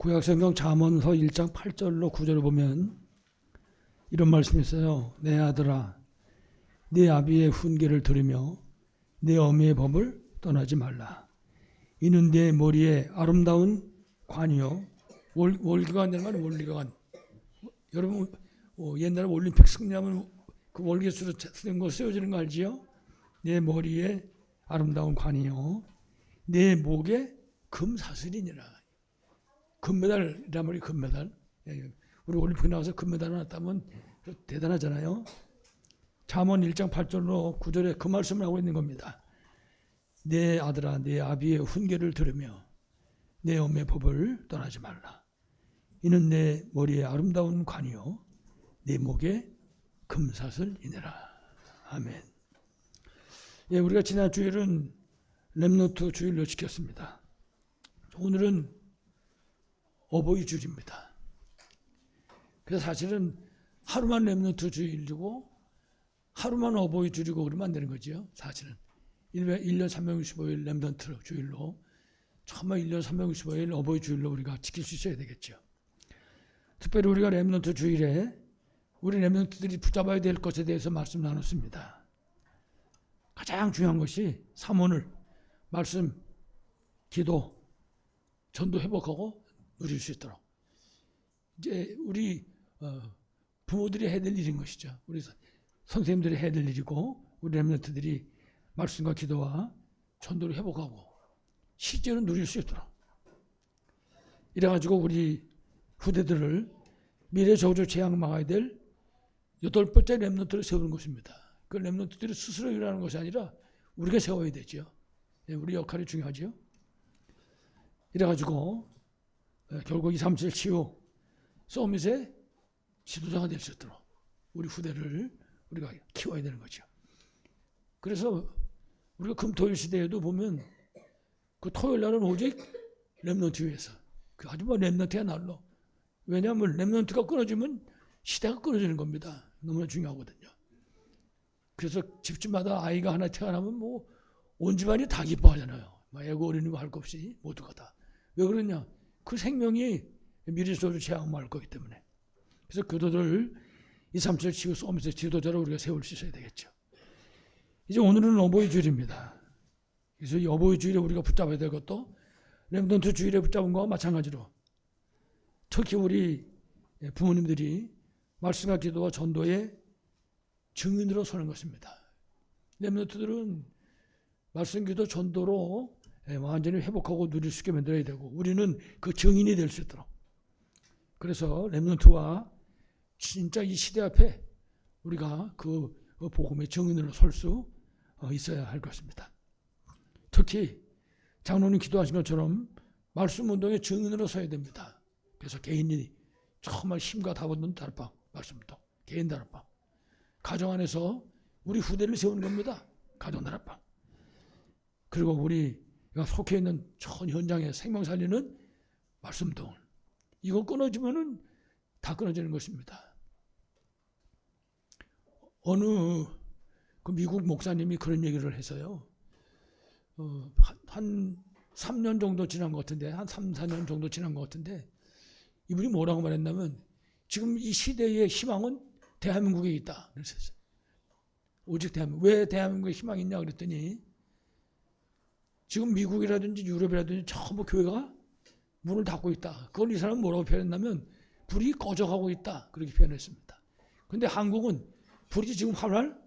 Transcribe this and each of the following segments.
구약성경 잠언서 1장 8절로 9절을 보면 이런 말씀이 있어요. 내 아들아, 네 아비의 훈계를 들으며 내 어미의 법을 떠나지 말라. 이는 내 머리에 아름다운 관이요. 월기관이라는 말은 월기관. 여러분 옛날에 올림픽 승리하면 그 월계수로 쓰는 거 쓰여지는 거 알지요? 내 머리에 아름다운 관이요. 내 목에 금사슬이니라. 금메달이란 말이 금메달. 우리 올림픽 나와서 금메달 하나 따면 대단하잖아요. 잠언 1장 8절로 9절에 그 말씀을 하고 있는 겁니다. 내 아들아, 내 아비의 훈계를 들으며 내 어미의 법을 떠나지 말라. 이는 내 머리에 아름다운 관이요 내 목에 금사슬이니라. 아멘. 예, 우리가 지난 주일은 렘넌트 주일로 지켰습니다. 오늘은 어버이 주일입니다. 그래서 사실은 하루만 렘넌트 주일이고 하루만 어버이 주일이고 그러면 안 되는 거죠. 사실은 1년 365일 렘넌트 주일로 정말 1년 365일 어버이 주일로 우리가 지킬 수 있어야 되겠죠. 특별히 우리가 렘넌트 주일에 우리 렘넌트들이 붙잡아야 될 것에 대해서 말씀 나눴습니다. 가장 중요한 것이 삼원을 말씀, 기도, 전도 회복하고 누릴 수 있도록 이제 우리 부모들이 해야 될 일인 것이죠. 우리 선생님들이 해야 될 일이고 우리 렘넌트들이 말씀과 기도와 전도를 회복하고 실제로 누릴 수 있도록 이래가지고 우리 후대들을 미래 저주 재앙 막아야 될 8번째 렘넌트를 세우는 것입니다. 그 렘넌트들이 스스로 일하는 것이 아니라 우리가 세워야 되죠. 우리 역할이 중요하죠. 이래가지고 결국 237 치유 서밋의 지도자가 될 수 있도록 우리 후대를 우리가 키워야 되는 거죠. 그래서 우리가 금토일 시대에도 보면 그 토요일 날은 오직 렘넌트 위해서 그 아주 뭐 렘넌트의 날로. 왜냐하면 렘넌트가 끊어지면 시대가 끊어지는 겁니다. 너무나 중요하거든요. 그래서 집집마다 아이가 하나 태어나면 뭐 온 집안이 다 기뻐하잖아요. 애고 어린이고 할 것 없이 모두가 다. 왜 그러냐? 그 생명이 미래 저주 재앙 막을 거기 때문에. 그래서 그들을 237 치유 서밋의 지도자로 우리가 세울 수 있어야 되겠죠. 이제 오늘은 어버이 주일입니다. 그래서 이 어버이 주일에 우리가 붙잡아야 될 것도 렘넌트 주일에 붙잡은 거와 마찬가지로 특히 우리 부모님들이 말씀과 기도와 전도의 증인으로 서는 것입니다. 렘넌트들은 말씀, 기도, 전도로 완전히 회복하고 누릴 수 있게 만들어야 되고 우리는 그 증인이 될 수 있도록. 그래서 렘넌트와 진짜 이 시대 앞에 우리가 그 복음의 증인으로 설 수 있어야 할 것입니다. 특히 장로님 기도하신 것처럼 말씀 운동의 증인으로 서야 됩니다. 그래서 개인이 정말 힘과 다vod는 다락방 말씀도 개인 다락방 가정 안에서 우리 후대를 세우는 겁니다. 가정 다락방. 그리고 우리가 속해 있는 전 현장에 생명 살리는 말씀동 이거 끊어지면은 다 끊어지는 것입니다. 어느 그 미국 목사님이 그런 얘기를 해서요. 한 3년 정도 지난 것 같은데 한 3, 4년 정도 지난 것 같은데 이분이 뭐라고 말했냐면 지금 이 시대의 희망은 대한민국에 있다. 그랬어요. 오직 대한민국. 왜 대한민국에 희망이 있냐 그랬더니 지금 미국이라든지 유럽이라든지 전부 교회가 문을 닫고 있다. 그걸 이 사람은 뭐라고 표현했냐면 불이 꺼져가고 있다. 그렇게 표현했습니다. 그런데 한국은 불이 지금 활활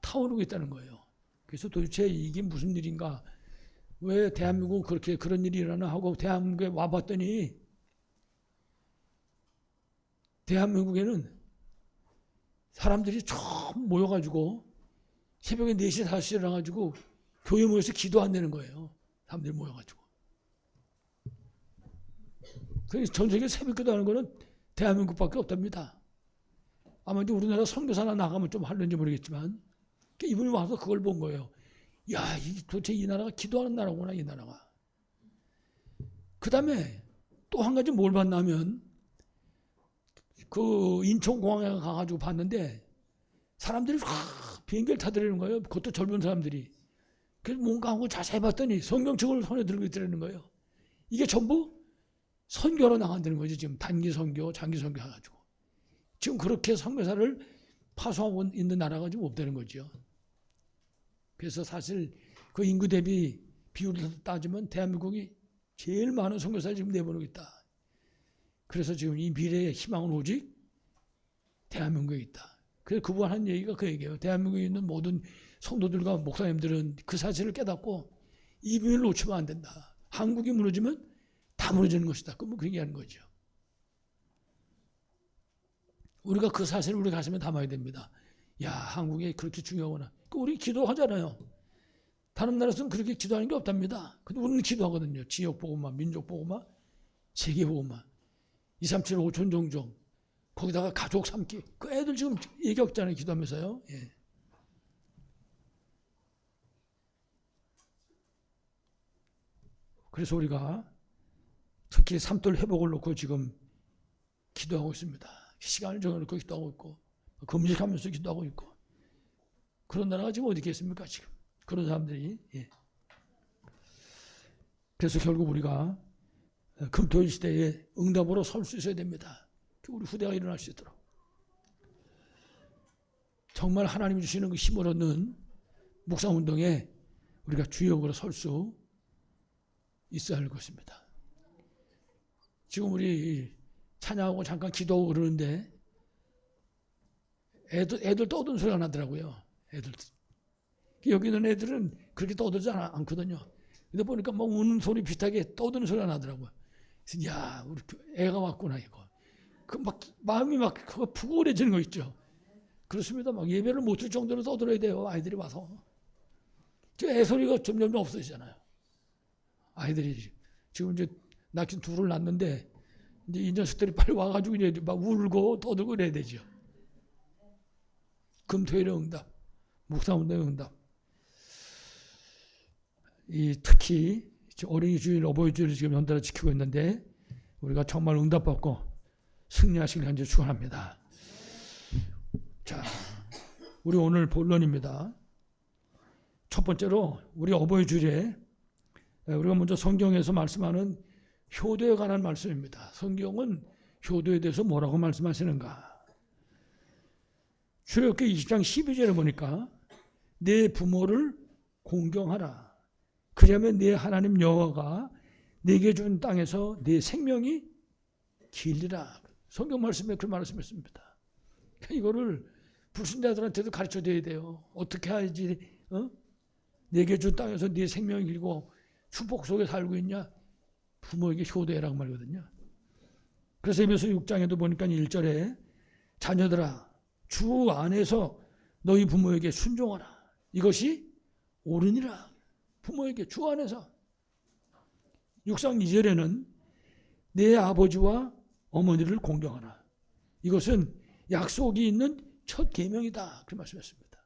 타오르고 있다는 거예요. 그래서 도대체 이게 무슨 일인가? 왜 대한민국은 그렇게 그런 일이 일어나 하고 대한민국에 와봤더니 대한민국에는 사람들이 처음 모여가지고 새벽에 4시, 5시에 일어나가지고 교회 모여서 기도 안 되는 거예요. 사람들이 모여가지고. 그래서 전 세계 새벽 기도하는 거는 대한민국밖에 없답니다. 아마 이제 우리나라 선교사나 나가면 좀 할는지 모르겠지만 이분이 와서 그걸 본 거예요. 야, 도대체 이 나라가 기도하는 나라구나, 이 나라가. 그 다음에 또 한 가지 뭘 봤냐면 그 인천공항에 가가지고 봤는데 사람들이 비행기를 타들이는 거예요. 그것도 젊은 사람들이. 그래서 뭔가 하고 자세히 봤더니 성경책을 손에 들고 있더라는 거예요. 이게 전부 선교로 나간다는 거죠. 지금 단기 선교, 장기 선교 해가지고. 지금 그렇게 선교사를 파송하고 있는 나라가 지금 없다는 거죠. 그래서 사실 그 인구 대비 비율을 따지면 대한민국이 제일 많은 선교사를 지금 내보내고 있다. 그래서 지금 이 미래의 희망은 오직 대한민국에 있다. 그래서 그분 한 얘기가 그 얘기예요. 대한민국에 있는 모든 성도들과 목사님들은 그 사실을 깨닫고 이 비밀을 놓치면 안 된다. 한국이 무너지면 다 무너지는 것이다. 그 얘기하는 거죠. 우리가 그 사실을 우리 가슴에 담아야 됩니다. 야, 한국이 그렇게 중요하구나. 우리 기도하잖아요. 다른 나라에서는 그렇게 기도하는 게 없답니다. 근데 우리는 기도하거든요. 지역 보고만, 민족 보고만, 세계 보고만. 2, 3, 7, 5천 종종. 거기다가 가족 삼기. 그 애들 지금 얘기했잖아요. 기도하면서요. 예. 그래서 우리가 특히 삼돌 회복을 놓고 지금 기도하고 있습니다. 시간을 정해놓고 기도하고 있고, 금식하면서 기도하고 있고. 그런 나라가 지금 어디 있겠습니까, 지금? 그런 사람들이. 예. 그래서 결국 우리가 금토일 시대에 응답으로 설 수 있어야 됩니다. 우리 후대가 일어날 수 있도록. 정말 하나님이 주시는 그 힘을 얻는 묵상운동에 우리가 주역으로 설 수 있어야 할 것입니다. 지금 우리 찬양하고 잠깐 기도하고 그러는데 애들 떠드는 소리가 나더라고요. 애들. 여기 있는 애들은 그렇게 떠들지 않거든요. 근데 보니까 막 우는 소리 비슷하게 떠드는 소리가 나더라고요. 그래서 야, 우리 애가 왔구나 이거. 그 막 마음이 막 푸근해지는 거 있죠. 그렇습니다. 막 예배를 못 들 정도로 떠들어야 돼요. 아이들이 와서. 애 소리가 점점 없어지잖아요. 아이들이 지금 이제 낳긴 둘을 낳는데 이제 이 녀석들이 빨리 와가지고 이제 막 울고 떠들고 이래야 되죠. 금토일의 응답, 묵상운동의 응답. 특히 어린이 주일, 어버이 주일을 지금 연달아 지키고 있는데 우리가 정말 응답받고 승리하시길 간절히 축원합니다. 자, 우리 오늘 본론입니다. 첫 번째로 우리 어버이 주일에 우리가 먼저 성경에서 말씀하는 효도에 관한 말씀입니다. 성경은 효도에 대해서 뭐라고 말씀하시는가? 출애굽기 20장 12절에 보니까 내 부모를 공경하라. 그러면 내 하나님 여호와가 내게 준 땅에서 내 생명이 길리라. 성경 말씀에 그 말씀했습니다. 이거를 불신자들한테도 가르쳐줘야 돼요. 어떻게 해야지 내게 준 땅에서 네 생명이 길고 축복 속에 살고 있냐? 부모에게 효도해라고 말거든요. 그래서 에베소 6장에도 보니까 1절에 자녀들아 주 안에서 너희 부모에게 순종하라. 이것이 옳으니라. 부모에게 주 안에서. 6장 2절에는 내 아버지와 어머니를 공경하라. 이것은 약속이 있는 첫 계명이다. 그렇게 말씀했습니다.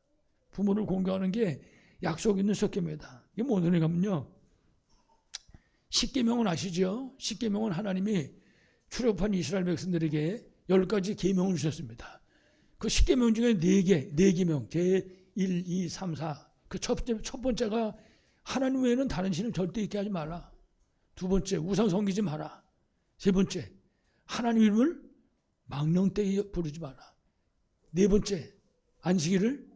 부모를 공경하는 게 약속이 있는 첫 계명이다. 이게 뭔 소리냐면요. 십계명은 아시죠? 십계명은 하나님이 출애굽한 이스라엘 백성들에게 10가지 계명을 주셨습니다. 그 십계명 중에 4계명, 제 1, 2, 3, 4. 그 첫 번째가 하나님 외에는 다른 신을 절대 있게 하지 말라. 두 번째, 우상 섬기지 마라. 세 번째, 하나님 이름을 망령되이 부르지 마라. 네 번째, 안식일을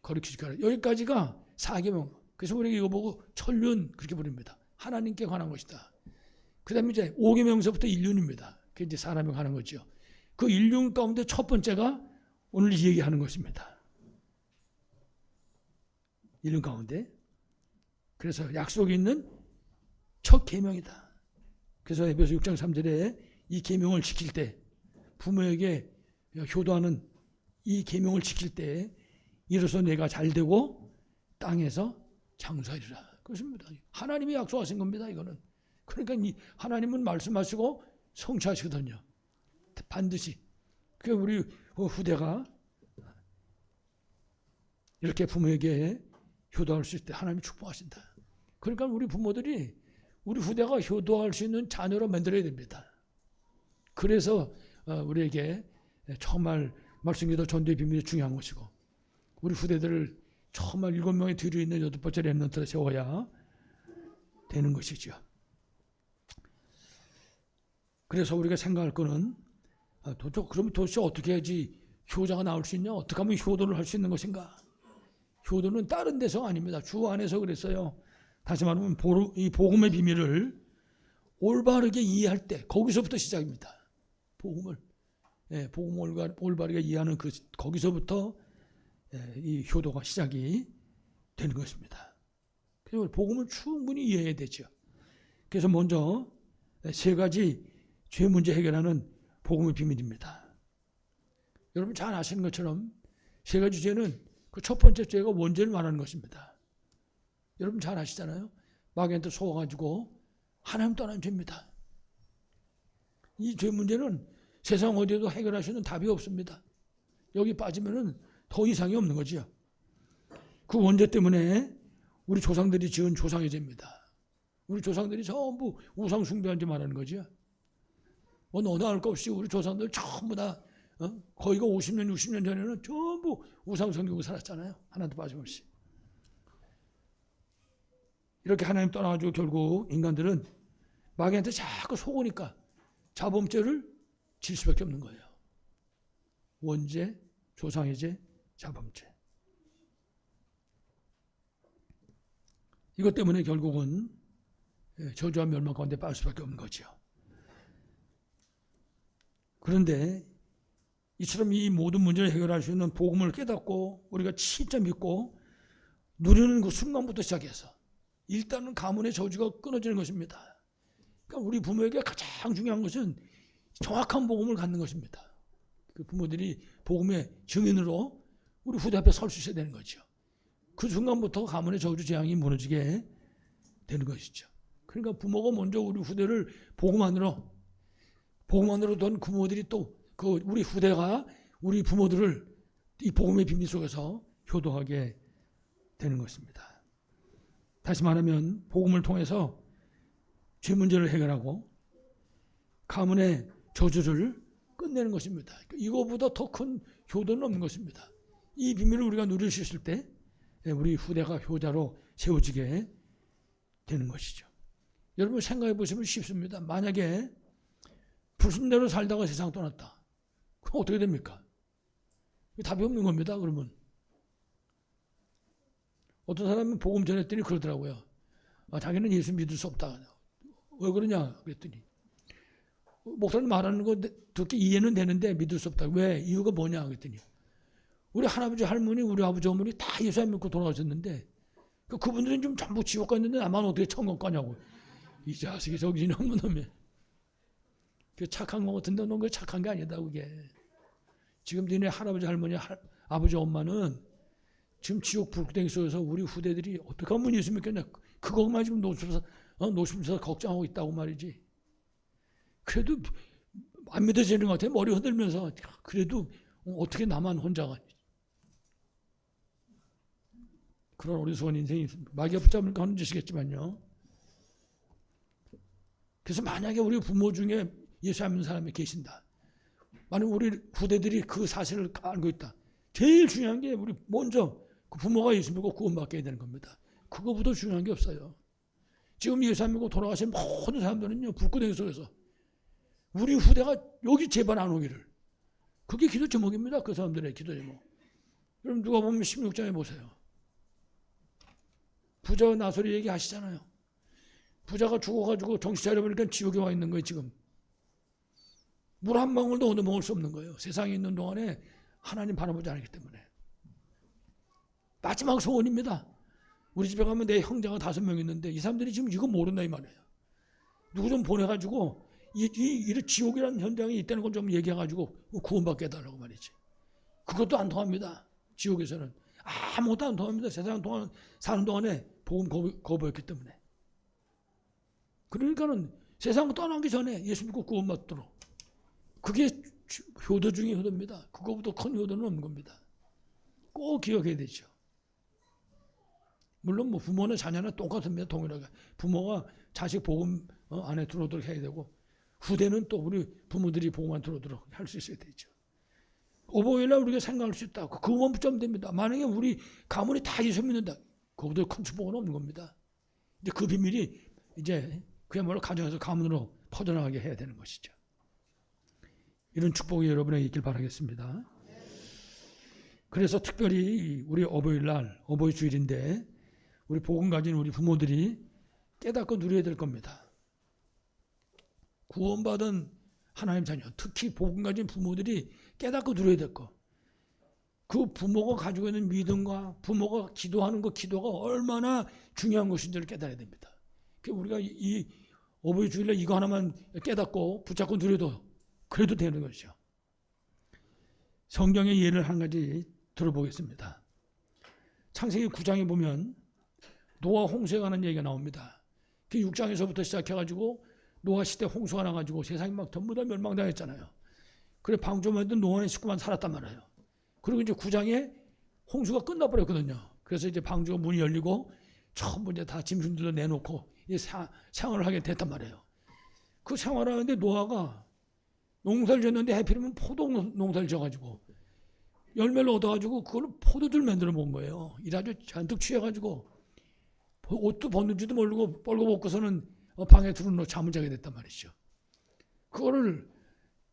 거룩히 지켜라. 여기까지가 4계명. 그래서 우리가 이거 보고 천륜 그렇게 부릅니다. 하나님께 관한 것이다. 그 다음에 이제 5계명서부터 일륜입니다. 그게 이제 사람에 관한 거죠. 그 일륜 가운데 첫 번째가 오늘 얘기하는 것입니다. 일륜 가운데. 그래서 약속이 있는 첫 계명이다. 그래서 에베소 6장 3절에 이 계명을 지킬 때 부모에게 효도하는 이 계명을 지킬 때 이로써 내가 잘되고 땅에서 장수하리라. 그렇습니다. 하나님이 약속하신 겁니다. 이거는. 그러니까 하나님은 말씀하시고 성취하시거든요. 반드시. 그 우리 후대가 이렇게 부모에게 효도할 수 있을 때 하나님이 축복하신다. 그러니까 우리 부모들이 우리 후대가 효도할 수 있는 자녀로 만들어야 됩니다. 그래서 우리에게 정말 말씀기도 전도의 비밀이 중요한 것이고 우리 후대들을 정말 7명의 뒤로 있는 8번째 렘넌트를 세워야 되는 것이죠. 그래서 우리가 생각할 거는 그럼 도대체 어떻게 해야지 효자가 나올 수 있냐? 어떻게 하면 효도를 할 수 있는 것인가? 효도는 다른 데서가 아닙니다. 주 안에서 그랬어요. 다시 말하면 이 복음의 비밀을 올바르게 이해할 때 거기서부터 시작입니다. 복음을 올바르게 이해하는 거기서부터 이 효도가 시작이 되는 것입니다. 그래서 복음을 충분히 이해해야 되죠. 그래서 먼저 세 가지 죄 문제 해결하는 복음의 비밀입니다. 여러분 잘 아시는 것처럼 세 가지 죄는 그 첫 번째 죄가 원죄를 말하는 것입니다. 여러분 잘 아시잖아요. 마귀한테 속아가지고 하나님 떠난 죄입니다. 이 죄 문제는 세상 어디에도 해결할 수 있는 답이 없습니다. 여기 빠지면은 더 이상이 없는 거죠. 그 원죄 때문에 우리 조상들이 지은 조상의 죄입니다. 우리 조상들이 전부 우상 숭배한 죄 말하는 거죠. 너나 할 것 없이 우리 조상들 전부 다 거의가 50년, 60년 전에는 전부 우상 섬기고 살았잖아요. 하나도 빠짐없이. 이렇게 하나님 떠나가지고 결국 인간들은 마귀한테 자꾸 속으니까 자범죄를 질 수밖에 없는 거예요. 원죄, 조상의 죄, 자범죄. 이것 때문에 결국은 저주와 멸망 가운데 빠질 수밖에 없는 거죠. 그런데 이처럼 이 모든 문제를 해결할 수 있는 복음을 깨닫고 우리가 진짜 믿고 누리는 그 순간부터 시작해서 일단은 가문의 저주가 끊어지는 것입니다. 그러니까 우리 부모에게 가장 중요한 것은 정확한 복음을 갖는 것입니다. 그 부모들이 복음의 증인으로 우리 후대 앞에 설 수 있어야 되는 거죠. 그 순간부터 가문의 저주 재앙이 무너지게 되는 것이죠. 그러니까 부모가 먼저 우리 후대를 복음 안으로 둔 부모들이 또 우리 후대가 우리 부모들을 이 복음의 비밀 속에서 효도하게 되는 것입니다. 다시 말하면 복음을 통해서 죄 문제를 해결하고 가문의 저주를 끝내는 것입니다. 이거보다 더 큰 효도는 없는 것입니다. 이 비밀을 우리가 누릴 수 있을 때 우리 후대가 효자로 세워지게 되는 것이죠. 여러분 생각해 보시면 쉽습니다. 만약에 불신대로 살다가 세상 떠났다. 그럼 어떻게 됩니까? 답이 없는 겁니다. 그러면 어떤 사람은 복음 전했더니 그러더라고요. 자기는 예수 믿을 수 없다. 왜 그러냐 그랬더니 목사님 말하는 거 듣기 이해는 되는데 믿을 수 없다. 왜? 이유가 뭐냐 그랬더니 우리 할아버지 할머니 우리 아버지 어머니 다 예수 안 믿고 돌아가셨는데 그분들은 좀 전부 지옥 갔는데 나만 어떻게 천국 가냐고. 이 자식이 저기 이놈의 놈이 그 착한 거 같은데 넌 그 착한 게 아니다 그게. 지금 너네 할아버지 할머니 아버지 엄마는 지금 지옥 불구덩이 속에서 우리 후대들이 어떻게 하면 예수 믿겠냐. 그것만 지금 노심에서 걱정하고 있다고 말이지. 그래도 안 믿어지는 것 같아. 머리 흔들면서 그래도 어떻게 나만 혼자가. 그런 어리석은 인생이 있습니다. 마귀가 붙잡으니까 하는 짓이겠지만요. 그래서 만약에 우리 부모 중에 예수 안 믿는 사람이 계신다. 만약 우리 후대들이 그 사실을 알고 있다. 제일 중요한 게 우리 먼저 그 부모가 예수 믿고 구원받게 되는 겁니다. 그거보다 중요한 게 없어요. 지금 예수 안 믿고 돌아가신 모든 사람들은요. 불구덩이 속에서 우리 후대가 여기 제발 안 오기를. 그게 기도 제목입니다. 그 사람들의 기도 제목. 여러분 누가 보면 16장에 보세요. 부자와 나솔이 얘기하시잖아요. 부자가 죽어가지고 정신 차려보니까 지옥에 와 있는 거예요. 지금. 물 한 방울도 얻어 먹을 수 없는 거예요. 세상에 있는 동안에 하나님 바라보지 않기 때문에. 마지막 소원입니다. 우리 집에 가면 내 형제가 5명 있는데 이 사람들이 지금 이거 모른다 이 말이에요. 누구 좀 보내가지고 이 지옥이라는 현장이 있다는 걸 좀 얘기해가지고 구원받게 해달라고 말이지. 그것도 안 통합니다. 지옥에서는. 아무것도 안 통합니다. 세상 동안 사는 동안에 복음 거부했기 때문에. 그러니까는 세상 떠나기 전에 예수 믿고 구원받도록. 그게 효도 중에 효도입니다. 그거보다 큰 효도는 없는 겁니다. 꼭 기억해야 되죠. 물론 뭐 부모나 자녀나 똑같습니다. 동일하게. 부모가 자식 복음 안에 들어오도록 해야 되고 후대는 또 우리 부모들이 복음 안에 들어오도록 할 수 있어야 되죠. 오보일날 우리가 생각할 수 있다. 그것만 붙잡으면 됩니다. 만약에 우리 가문이 다 예수 믿는다. 그거보다 큰 축복은 없는 겁니다. 이제 그 비밀이 이제 그야말로 가정에서 가문으로 퍼져나가게 해야 되는 것이죠. 이런 축복이 여러분에게 있길 바라겠습니다. 그래서 특별히 우리 어버이날, 어버이 주일인데 우리 복음 가진 우리 부모들이 깨닫고 누려야 될 겁니다. 구원받은 하나님 자녀, 특히 복음 가진 부모들이 깨닫고 누려야 될 거. 그 부모가 가지고 있는 믿음과 부모가 기도하는 그 기도가 얼마나 중요한 것인지를 깨달아야 됩니다. 우리가 이 어버이 주일날 이거 하나만 깨닫고 붙잡고 누려도 그래도 되는 것이죠. 성경의 예를 한 가지 들어보겠습니다. 창세기 9장에 보면 노아 홍수에 관한 얘기가 나옵니다. 그 6장에서부터 시작해가지고 노아 시대 홍수가 나가지고 세상이 막 전부 다 멸망당했잖아요. 그래 방주만든 노아의 식구만 살았단 말이에요. 그리고 이제 9장에 홍수가 끝나버렸거든요. 그래서 이제 방주가 문이 열리고 전부 이제 다 짐승들도 내놓고 이제 생활을 하게 됐단 말이에요. 그 생활을 하는데 노아가 농사를 짓는데 하필이면 포도 농사를 지어가지고 열매를 얻어가지고 그걸로 포도주를 만들어 먹은 거예요. 이라주 잔뜩 취해가지고 옷도 벗는지도 모르고 뻘거벗고서는 방에 들어놓고 잠을 자게 됐단 말이죠. 그거를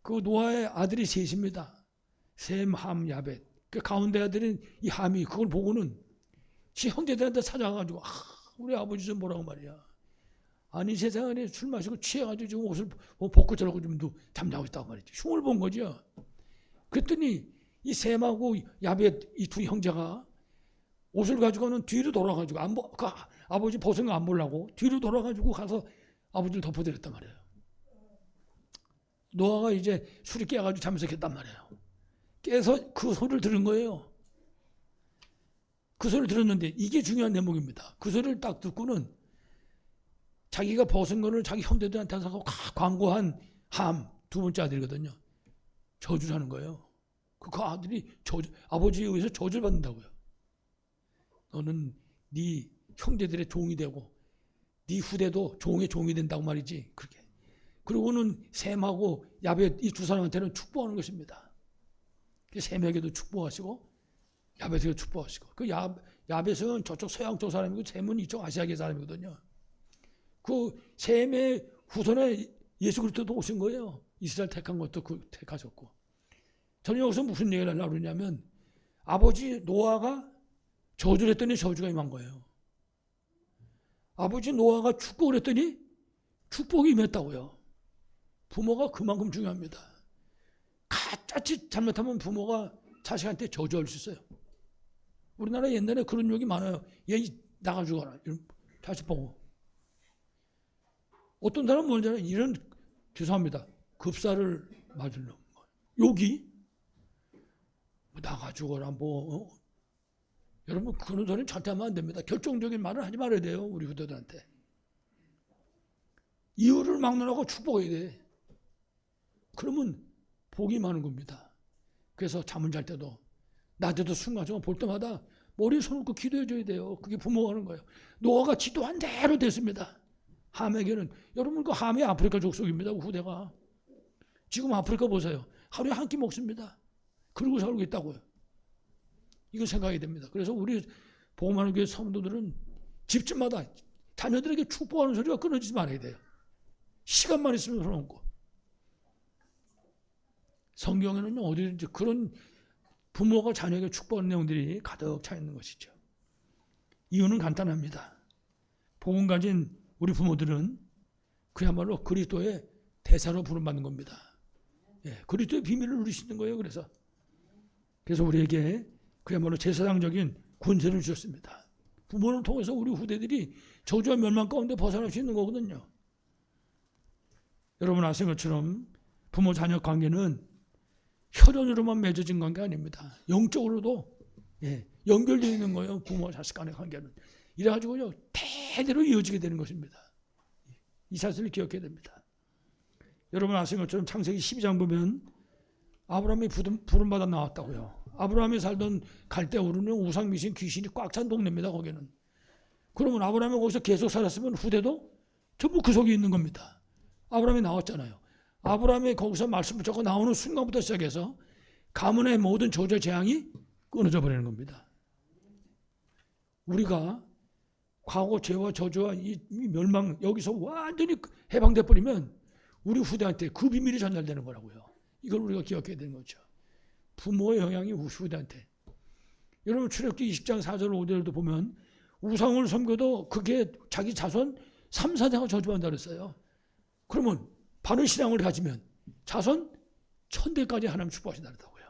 그 노아의 아들이 셋입니다. 셈, 함, 야벳. 그 가운데 아들인 이 함이 그걸 보고는 지 형제들한테 찾아가가지고 우리 아버지 좀 뭐라고 말이야. 아니 세상에 술 마시고 취해가지고 지금 옷을 벗고 저러고 좀 잠자고 있다고 말이지. 흉을 본 거죠. 그랬더니 이 셈하고 야벳 이 두 형제가 옷을 가지고는 뒤로 돌아가지고 아버지 벗은 거 안 보려고 뒤로 돌아가지고 가서 아버지를 덮어드렸단 말이에요. 노아가 이제 술이 깨가지고 잠에서 깼단 말이에요. 깨서 그 소리를 들은 거예요. 그 소리를 들었는데 이게 중요한 대목입니다. 그 소리를 딱 듣고는 자기가 벗은 거를 자기 형제들한테 가서 광고한 함, 두 번째 아들이거든요. 저주를 하는 거예요. 그 아들이 아버지에 의해서 저주를 받는다고요. 너는 네 형제들의 종이 되고 네 후대도 종의 종이 된다고 말이지. 그렇게. 그리고는 셈하고 야벳 이 두 사람한테는 축복하는 것입니다. 셈에게도 축복하시고 야벳에게도 축복하시고 그 야벳은 저쪽 서양 쪽 사람이고 셈은 이쪽 아시아계 사람이거든요. 그 셈의 후손에 예수 그리스도도 오신 거예요. 이스라엘 택한 것도 택하셨고. 저는 여기서 무슨 얘기를 하려고 그러냐면 아버지 노아가 저주를 했더니 저주가 임한 거예요. 아버지 노아가 축복을 했더니 축복이 임했다고요. 부모가 그만큼 중요합니다. 자칫 잘못하면 부모가 자식한테 저주할 수 있어요. 우리나라 옛날에 그런 욕이 많아요. 얘 나가 죽어라. 자식 보고. 어떤 사람은 뭐냐면 이런 죄송합니다. 급사를 맞을 놈. 욕이 나가 죽어라 여러분 그런 소리는 절대 하면 안 됩니다. 결정적인 말을 하지 말아야 돼요. 우리 후대들한테. 이유를 막론하고 축복해야 돼. 그러면 복이 많은 겁니다. 그래서 잠을 잘 때도 낮에도 순간순간 볼 때마다 머리에 손을 얹고 기도해 줘야 돼요. 그게 부모가 하는 거예요. 노아가 기도한 대로 됐습니다. 함에게는 여러분 그 함이 아프리카 족속입니다. 후대가. 지금 아프리카 보세요. 하루에 한 끼 먹습니다. 그러고 살고 있다고요. 이거 생각이 됩니다. 그래서 우리 복음하는 교회 성도들은 집집마다 자녀들에게 축복하는 소리가 끊어지지 말아야 돼요. 시간만 있으면 손얹고. 성경에는 어디든지 그런 부모가 자녀에게 축복하는 내용들이 가득 차 있는 것이죠. 이유는 간단합니다. 복음 가진 우리 부모들은 그야말로 그리스도의 대사로 부름받는 겁니다. 그리스도의 비밀을 누릴 수 있는 거예요. 그래서 우리에게 그야말로 제사장적인 군세를 주셨습니다. 부모를 통해서 우리 후대들이 저주와 멸망 가운데 벗어날 수 있는 거거든요. 여러분 아시는 것처럼 부모 자녀 관계는 혈연으로만 맺어진 관계 아닙니다. 영적으로도 연결되어 있는 거예요. 부모 자식 간의 관계는. 이래가지고요 대대로 이어지게 되는 것입니다. 이 사실을 기억해야 됩니다. 여러분 아시는 것처럼 창세기 12장 보면 아브라함이 부름받아 나왔다고요. 아브라함이 살던 갈대우르는 우상 미신 귀신이 꽉 찬 동네입니다. 거기는. 그러면 아브라함이 거기서 계속 살았으면 후대도 전부 그 속에 있는 겁니다. 아브라함이 나왔잖아요. 아브라함이 거기서 말씀 붙잡고 나오는 순간부터 시작해서 가문의 모든 저주 재앙이 끊어져 버리는 겁니다. 우리가 과거 죄와 저주와 이 멸망 여기서 완전히 해방돼 버리면 우리 후대한테 그 비밀이 전달되는 거라고요. 이걸 우리가 기억해야 되는 거죠. 부모의 영향이 후대한테. 여러분 출애굽기 20장 4절 5절도 보면 우상을 섬겨도 그게 자기 자손 3, 4대가 저주한다 그랬어요. 그러면 바른 신앙을 가지면 자손 1000대까지 하나님 축복하신다 그러더라고요.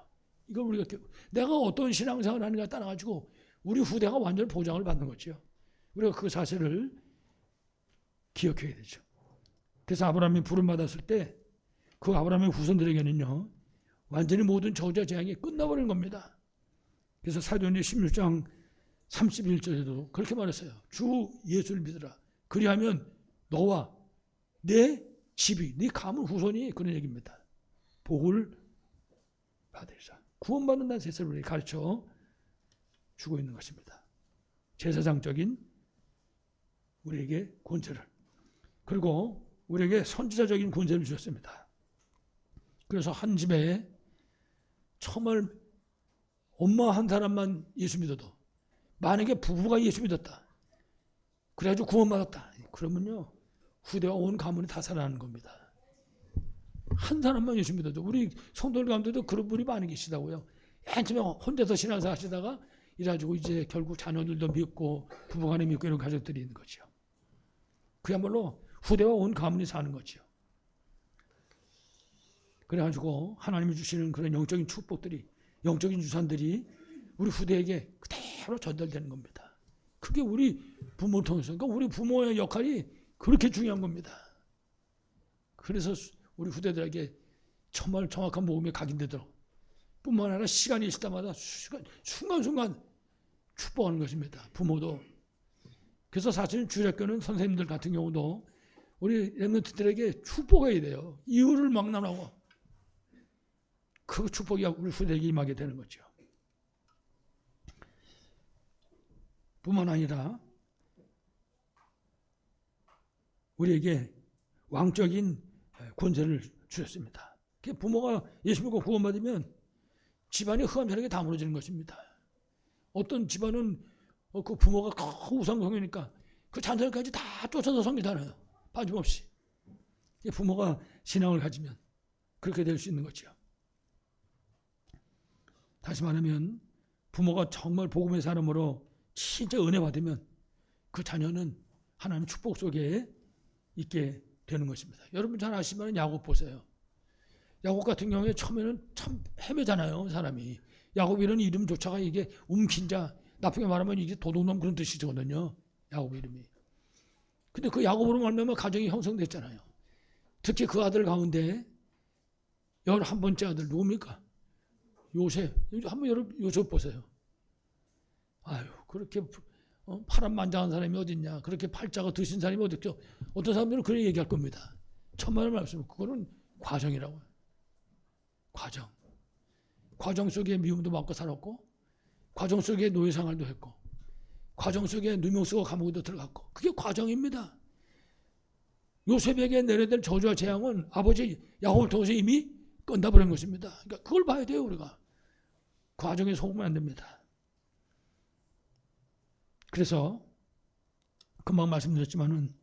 이걸 우리가 내가 어떤 신앙생활을 하는가 따라가지고 우리 후대가 완전 보장을 받는 거죠. 우리가 그 사실을 기억해야 되죠. 그래서 아브라함이 부름받았을 때 그 아브라함의 후손들에게는요 완전히 모든 저주와 재앙이 끝나버리는 겁니다. 그래서 사도행전 16장 31절에도 그렇게 말했어요. 주 예수를 믿으라. 그리하면 너와 내 집이 네 가문 후손이 그런 얘기입니다. 복을 받으리라. 구원받는다는 세상을 가르쳐 주고 있는 것입니다. 제사장적인 우리에게 권세를 그리고 우리에게 선지자적인 권세를 주셨습니다. 그래서 한 집에 정말 엄마 한 사람만 예수 믿어도 만약에 부부가 예수 믿었다. 그래가지고 구원받았다. 그러면요 후대와 온 가문이 다 살아나는 겁니다. 한 사람만 예수 믿어도 우리 성도들 가운데도 그런 분이 많이 계시다고요. 맨 처음에 혼자서 신앙생활 하시다가 이래가지고 이제 결국 자녀들도 믿고 부부간에 믿고 이런 가족들이 있는 거죠. 그야말로 후대와 온 가문이 사는 거죠. 그래가지고 하나님이 주시는 그런 영적인 축복들이 영적인 유산들이 우리 후대에게 그대로 전달되는 겁니다. 그게 우리 부모를 통해서 그러니까 우리 부모의 역할이 그렇게 중요한 겁니다. 그래서 우리 후대들에게 정말 정확한 복음이 각인되도록 뿐만 아니라 시간이 있을 때마다 순간순간 축복하는 것입니다. 부모도. 그래서 사실 주일학교는 선생님들 같은 경우도 우리 렘넌트들에게 축복해야 돼요. 이유를 막론하고 그 축복이 우리 후대에게 임하게 되는 거죠. 뿐만 아니라 우리에게 왕적인 권세를 주셨습니다. 부모가 예수 믿고 구원받으면 집안이 흑암자락에 다 무너지는 것입니다. 어떤 집안은 그 부모가 큰 우상성이니까 그 자녀들까지 다 쫓아서 섬기잖아요. 빠짐없이. 부모가 신앙을 가지면 그렇게 될 수 있는 거죠. 다시 말하면 부모가 정말 복음의 사람으로 진짜 은혜 받으면 그 자녀는 하나님 축복 속에 있게 되는 것입니다. 여러분 잘 아시면 야곱 보세요. 야곱 같은 경우에 처음에는 참 헤매잖아요. 사람이. 야곱이라는 이름조차가 이게 움킨 자, 나쁘게 말하면 이게 도둑놈 그런 뜻이거든요. 야곱 이름이. 근데 그 야곱으로 말미암아 가정이 형성됐잖아요. 특히 그 아들 가운데 11번째 아들 누굽니까? 요셉. 한번 여러분 요셉 보세요. 아유 그렇게 파란만장한 사람이 어딨냐. 그렇게 팔자가 드신 사람이 어딨죠. 어떤 사람들은 그렇게 얘기할 겁니다. 천만의 말씀. 그거는 과정이라고요. 과정 속에 미움도 받고 살았고 과정 속에 노예생활도 했고 과정 속에 누명쓰고 감옥에도 들어갔고 그게 과정입니다. 요셉에게 내려질 저주와 재앙은 아버지 야곱을 통해서 이미 끝나버린 것입니다. 그러니까 그걸 봐야 돼요. 우리가 과정에 속으면 안 됩니다. 그래서 금방 말씀드렸지만은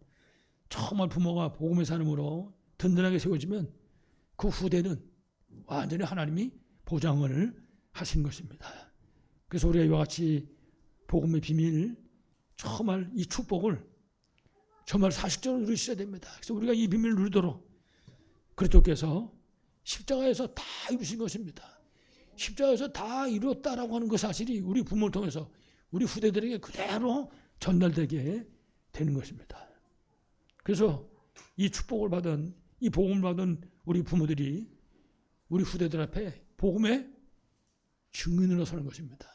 정말 부모가 복음의 사람으로 든든하게 세워지면 그 후대는 완전히 하나님이 보장을 하신 것입니다. 그래서 우리가 이와 같이 복음의 비밀 정말 이 축복을 정말 사실적으로 누리셔야 됩니다. 그래서 우리가 이 비밀을 누리도록 그리스도께서 십자가에서 다 이루신 것입니다. 십자가에서 다 이루었다라고 하는 그 사실이 우리 부모를 통해서 우리 후대들에게 그대로 전달되게 되는 것입니다. 그래서 이 축복을 받은 이 복음을 받은 우리 부모들이 우리 후대들 앞에 복음의 증인으로 서는 것입니다.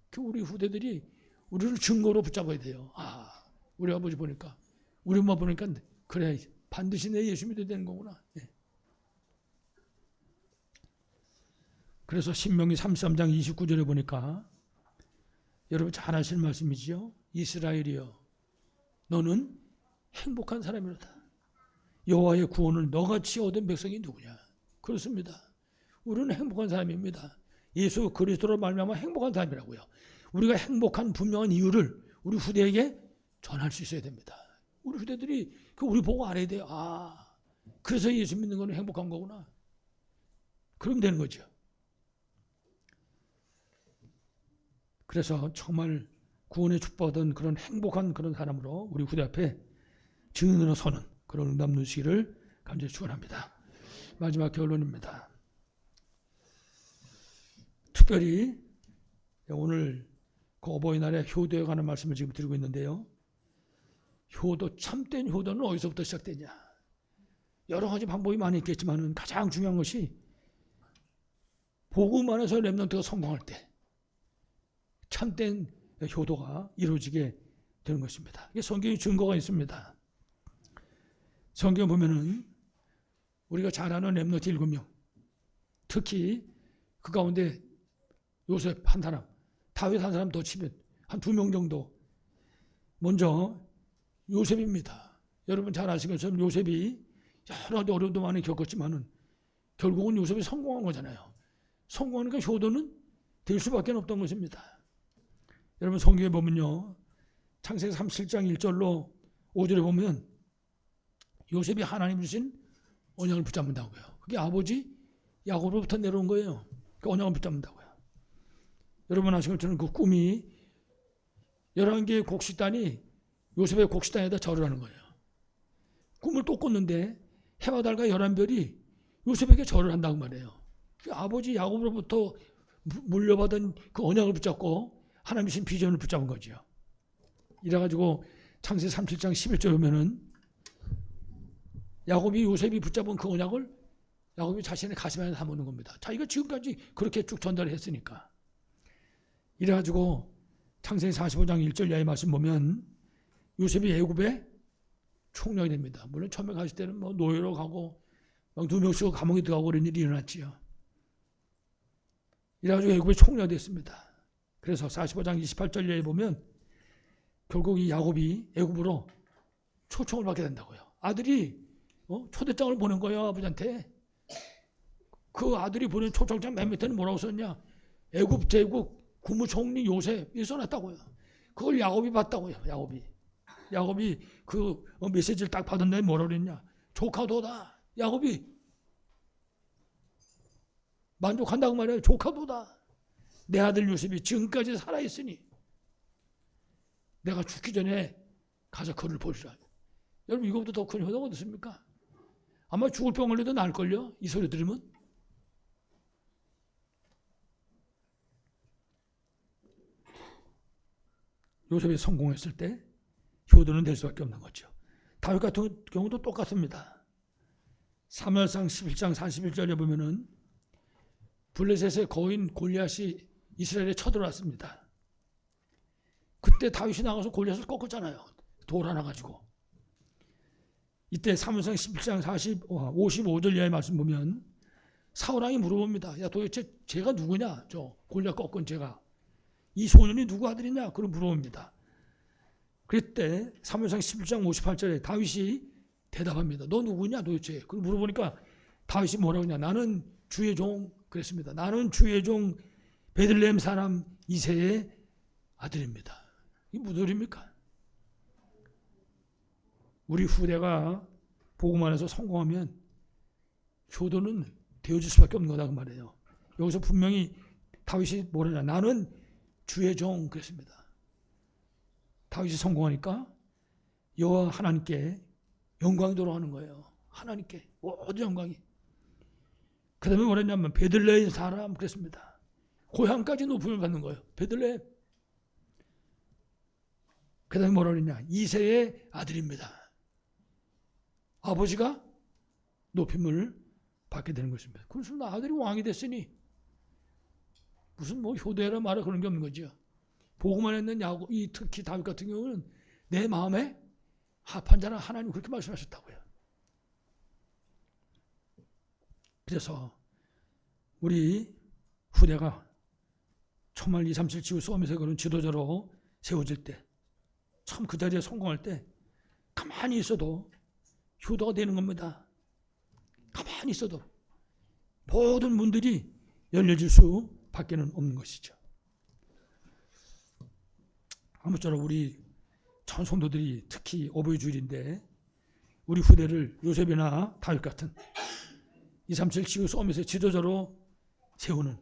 그 우리 후대들이 우리를 증거로 붙잡아야 돼요. 아, 우리 아버지 보니까 우리 엄마 보니까 그래 반드시 내 예수 믿어야 되는 거구나. 네. 그래서 신명기 33장 29절에 보니까 여러분 잘 아실 말씀이지요. 이스라엘이여 너는 행복한 사람이로다. 여호와의 구원을 너같이 얻은 백성이 누구냐. 그렇습니다. 우리는 행복한 사람입니다. 예수 그리스도로 말미암아 행복한 사람이라고요. 우리가 행복한 분명한 이유를 우리 후대에게 전할 수 있어야 됩니다. 우리 후대들이 우리 보고 알아야 돼요. 아, 그래서 예수 믿는 거는 행복한 거구나. 그럼 되는 거죠. 그래서 정말 구원의 축복받은 그런 행복한 그런 사람으로 우리 후대 앞에 증인으로 서는 그런 응답 누시기를 간절히 축원합니다. 마지막 결론입니다. 특별히 오늘 그 어버이날에 효도에 관한 말씀을 지금 드리고 있는데요. 효도, 참된 효도는 어디서부터 시작되냐? 여러 가지 방법이 많이 있겠지만 가장 중요한 것이 복음 안에서 렘넌트가 성공할 때 참된 효도가 이루어지게 되는 것입니다. 이게 성경에 증거가 있습니다. 성경 보면은 우리가 잘 아는 렘넌트 7명, 특히 그 가운데 요셉 한 사람, 다윗 한 사람 더 치면 한 2명 정도. 먼저 요셉입니다. 여러분 잘 아시는 것처럼 요셉이 여러 가지 어려움도 많이 겪었지만은 결국은 요셉이 성공한 거잖아요. 성공하니까 효도는 될 수밖에 없던 것입니다. 여러분 성경에 보면요, 창세기 37장 1절로 5절에 보면 요셉이 하나님 주신 언약을 붙잡는다고요. 그게 아버지 야곱으로부터 내려온 거예요. 그 언약을 붙잡는다고요. 여러분 아시는 것처럼 그 꿈이 11개의 곡식단이 요셉의 곡식단에다 절을 하는 거예요. 꿈을 또 꿨는데 해와 달과 11별이 요셉에게 절을 한다고 말해요. 그 아버지 야곱으로부터 물려받은 그 언약을 붙잡고 하나님 주신 비전을 붙잡은 거죠. 이래가지고 창세기 37장 11절 보면은 야곱이 요셉이 붙잡은 그 언약을 야곱이 자신의 가슴에 담아놓는 겁니다. 자기가 지금까지 그렇게 쭉 전달했으니까. 이래가지고 창세기 45장 1절 이하의 말씀 보면 요셉이 애굽에 총령이 됩니다. 물론 처음에 갔을 때는 뭐 노예로 가고 막 2명씩 감옥에 들어가고 그런 일이 일어났지요. 이래가지고 애굽에 총령이 됐습니다. 그래서 45장 28절 이하에 보면 결국 이 야곱이 애굽으로 초청을 받게 된다고요. 아들이 초대장을 보낸 거예요, 아버지한테. 그 아들이 보낸 초청장 맨 밑에는 뭐라고 썼냐? 애굽 제국 국무총리 요셉이 써놨다고요. 그걸 야곱이 봤다고요. 야곱이 그 메시지를 딱 받은 다음에 뭐라고 그랬냐? 조카도다. 야곱이 만족한다고 말해요. 조카도다. 내 아들 요셉이 지금까지 살아있으니 내가 죽기 전에 가서 그를 보리라. 여러분 이거보다 더 큰 효도가 어디 있습니까? 아마 죽을 병 걸려도 나을걸요? 이 소리 들으면. 요셉이 성공했을 때 효도는 될 수밖에 없는 거죠. 다윗 같은 경우도 똑같습니다. 사무엘상 11장 41절에 보면은 블레셋의 거인 골리앗이 이스라엘에 쳐들어왔습니다. 그때 다윗이 나가서 골리앗을 꺾었잖아요. 돌 하나 가지고. 이때 사무엘상 11장 55절 이하의 말씀 보면 사울왕이 물어봅니다. 야 도대체 제가 누구냐? 저 골리앗 꺾은 제가. 이 소년이 누구 아들이냐? 그걸 물어봅니다. 그때 사무엘상 11장 58절에 다윗이 대답합니다. 너 누구냐 도대체? 그걸 물어보니까 다윗이 뭐라고 하냐? 나는 주의 종 그랬습니다. 나는 주의 종 베들레헴 사람 이새의 아들입니다. 이게 무슨 소리입니까? 우리 후대가 복음 안에서 성공하면 효도는 되어질 수밖에 없는 거다 그 말이에요. 여기서 분명히 다윗이 뭐라냐? 나는 주의 종 그랬습니다. 다윗이 성공하니까 여호와 하나님께 영광이 돌아가는 거예요. 하나님께 모든 영광이. 그 다음에 뭐랬냐면 베들레헴 사람 그랬습니다. 고향까지 높음을 받는 거예요. 베들레헴. 그 다음에 뭐라 그랬냐? 이새의 아들입니다. 아버지가 높임을 받게 되는 것입니다. 그래서 아들이 왕이 됐으니 무슨 뭐 효도해라 말아 그런 게 없는 거죠. 보고만 했는 야곱, 특히 다윗 같은 경우는 내 마음에 합한 자는 하나님 그렇게 말씀하셨다고요. 그래서 우리 후대가 정말 237 지구 수험에서 그런 지도자로 세워질 때 참 그 자리에 성공할 때 가만히 있어도 효도가 되는 겁니다. 가만히 있어도 모든 문들이 열려질 수밖에는 없는 것이죠. 아무쪼록 우리 전 성도들이 특히 어버이 주일인데 우리 후대를 요셉이나 다윗 같은 237 기후 싸움에서 지도자로 세우는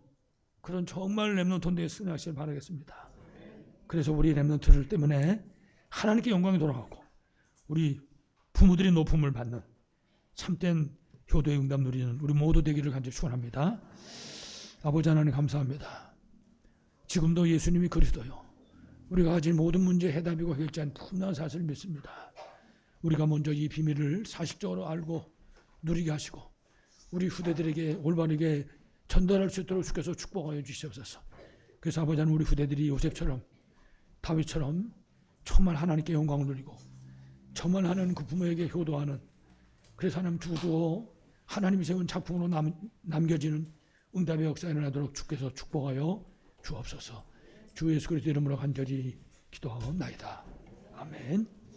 그런 정말 렘넌트들의 승리하시길 바라겠습니다. 그래서 우리 렘넌트들 때문에 하나님께 영광이 돌아가고 우리 부모들이 높음을 받는 참된 효도의 응답 누리는 우리 모두 되기를 간절히 축원합니다. 아버지 하나님 감사합니다. 지금도 예수님이 그리스도요. 우리가 가진 모든 문제 해답이고 해결자인 분명한 사실을 믿습니다. 우리가 먼저 이 비밀을 사실적으로 알고 누리게 하시고 우리 후대들에게 올바르게 전달할 수 있도록 주께서 축복하여 주시옵소서. 그래서 아버지 하나님 우리 후대들이 요셉처럼 다윗처럼 정말 하나님께 영광을 누리고 정말 하나님 그 부모에게 효도하는 그래서 하나님 두고 하나님이 세운 작품으로 남겨지는 응답의 역사에 일어나도록 주께서 축복하여 주옵소서. 주 예수 그리스도 이름으로 간절히 기도하옵나이다. 아멘.